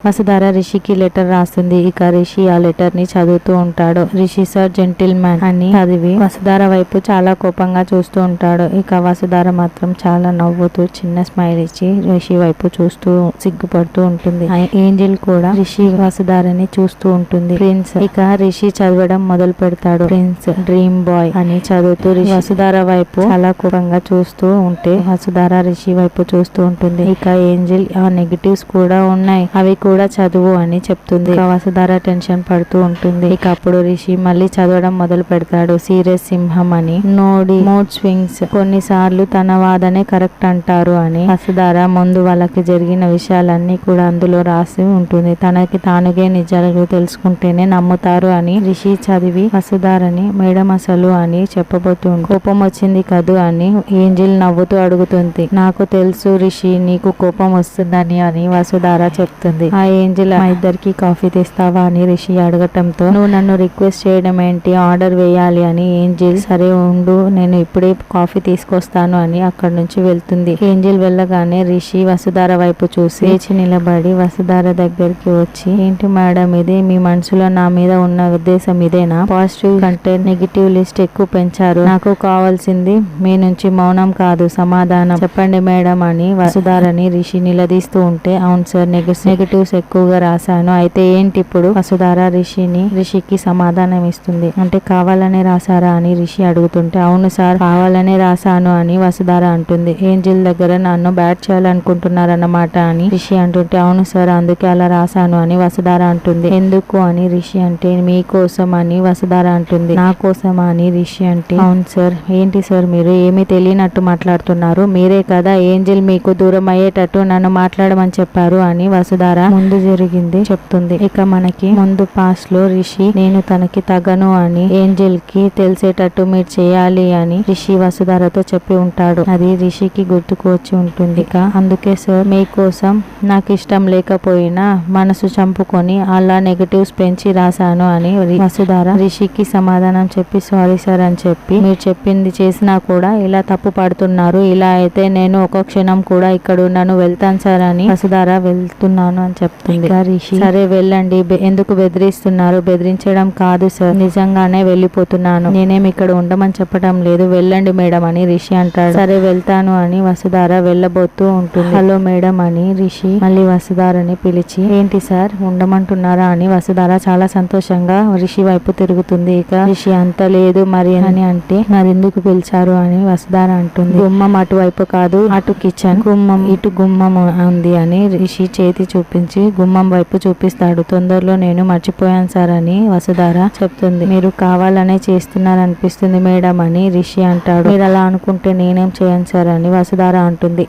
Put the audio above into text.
వసుధార రిషికి లెటర్ రాస్తుంది. ఇక రిషి ఆ లెటర్ ని చదువుతూ ఉంటాడు. రిషి సార్ జెంటిల్మెన్ అని చదివి వసుధార వైపు చాలా కోపంగా చూస్తూ ఉంటాడు. ఇక వసుధార మాత్రం చాలా నవ్వుతూ చిన్న స్మైల్ ఇచ్చి రిషి వైపు చూస్తూ సిగ్గుపడుతూ ఉంటుంది. ఏంజెల్ కూడా రిషి వసుధారని చూస్తూ ఉంటుంది. ప్రిన్స్ ఇక రిషి చదవడం మొదలు పెడతాడు. ప్రిన్స్ డ్రీమ్ బాయ్ అని చదువుతూ వసుధార వైపు చాలా కోపంగా చూస్తూ ఉంటే వసుధార రిషి వైపు చూస్తూ ఉంటుంది. ఇక ఏంజెల్ ఆ నెగటివ్స్ కూడా ఉన్నాయి, అవి కూడా చదువు అని చెప్తుంది. వసుధార టెన్షన్ పడుతూ ఉంటుంది. ఇక అప్పుడు రిషి మళ్ళీ చదవడం మొదలు పెడతాడు. సీరియస్ సింహం అని నోడి మూడ్ స్వింగ్స్, కొన్నిసార్లు తన వాదనే కరెక్ట్ అంటారు అని వసుధార ముందు వాళ్ళకి జరిగిన విషయాలన్నీ కూడా అందులో రాసి ఉంటుంది. తనకి తానుగే నిజాలు తెలుసుకుంటేనే నమ్ముతారు అని రిషి చదివి వసుధారని మేడం అసలు అని చెప్పబోతుంది. కోపం వచ్చింది కదూ అని ఏంజెల్ నవ్వుతూ అడుగుతుంది. నాకు తెలుసు రిషి నీకు కోపం వస్తుందని అని వసుధార చెప్తుంది. ఆ ఏంజెల్ మా ఇద్దరికి కాఫీ తెస్తావా అని రిషి అడగటంతో నువ్వు నన్ను రిక్వెస్ట్ చేయడం ఏంటి, ఆర్డర్ వేయాలి అని ఏంజెల్ సరే ఉండు నేను ఇప్పుడే కాఫీ తీసుకొస్తాను అని అక్కడి నుంచి వెళ్తుంది. ఏంజెల్ వెళ్ళగానే రిషి వసుధార వైపు చూసి లేచి నిలబడి వసుధార దగ్గరికి వచ్చి ఏంటి మేడం ఇది, మీ మనసులో నా మీద ఉన్న ఉద్దేశం ఇదేనా? పాజిటివ్ కంటే నెగిటివ్ లిస్ట్ ఎక్కువ పెంచారు. నాకు కావాల్సింది మీ నుంచి మౌనం కాదు సమాధానం చెప్పండి మేడం అని వసుధారని రిషి నిలదీస్తూ ఉంటే అవును సార్ నెగటివ్స్ ఎక్కువగా రాశాను, అయితే ఏంటి ఇప్పుడు? వసుధార రిషికి సమాధానం ఇస్తుంది. అంటే కావాలనే రాశారా అని రిషి అడుగుతుంటే అవును సార్ కావాలనే రాశాను అని వసుధార అంటుంది. ఏంజెల్ దగ్గర నన్ను బ్యాట్ చేయాలనుకుంటున్నారన్నమాట అని రిషి అంటుంటే అవును సార్ అందుకే అలా రాశాను అని వసుధార అంటుంది. ఎందుకు అని రిషి అంటే మీకోసం అని వసుధార అంటుంది. నా కోసమా అని రిషి అంటే అవును సార్. ఏంటి సార్ మీరు ఏమీ తెలియనట్టు మాట్లాడుతున్నారు, మీరే కదా ఏంజెల్ మీకు దూరం అయ్యేటట్టు నన్ను మాట్లాడమని చెప్పారు అని వసుధార ముందు జరిగింది చెప్తుంది. ఇక మనకి ముందు పాస్ లో రిషి నేను తనకి తగను అని ఏంజెల్ కి తెలిసేటట్టు మీరు చేయాలి అని రిషి వసుధారతో చెప్పి ఉంటాడు. అది రిషికి గుర్తుకు వచ్చి ఉంటుంది. ఇక అందుకే సార్ మీకోసం నాకు ఇష్టం లేకపోయినా మనసు చంపుకొని అలా నెగటివ్స్ పెంచి రాశాను అని వసుధార రిషికి సమాధానం చెప్పి సారీ సార్ అని చెప్పి మీరు చెప్పింది చేసినా కూడా ఇలా తప్పు పడుతున్నారు, ఇలా అయితే నేను ఒక క్షణం కూడా ఇక్కడ ఉన్నాను, వెళ్తాను సార్ అని వసుధార వెళ్తున్నాను అని చెప్తుంది. రిషి సరే వెళ్ళండి, ఎందుకు బెదిరిస్తున్నారు? బెదిరించడం కాదు సార్, నిజంగానే వెళ్ళిపోతున్నాను, నేనేమి ఇక్కడ ఉండమని చెప్పడం లేదు, వెళ్ళండి మేడం అని రిషి అంటాడు. సరే వెళ్తాను అని వసుధార వెళ్ళబోతూ ఉంటుంది. హలో మేడం అని రిషి మళ్ళీ వసుధారని పిలిచి ఏంటి సార్ ఉండమంటున్నారా అని వసుధార చాలా సంతోషంగా రిషి వైపు తిరుగుతుంది. ఇక రిషి అంత లేదు మరి అని అంటే మరెందుకు పిలిచారు అని వసుధార అంటుంది. గుమ్మం అటువైపు కాదు అటు కిచెన్, గుమ్మం ఇటు గుమ్మం ఉంది అని రిషి చేతి చూపించి గుమ్మం వైపు చూపిస్తాడు. తొందరలో నేను మర్చిపోయాను సార్ అని వసుధార చెప్తుంది. మీరు కావాలనే చేస్తున్నారనిపిస్తుంది మేడం అని రిషి అంటాడు. మీరు అలా అనుకుంటే నేనేం చేయను సార్ అని వసుధార అంటుంది.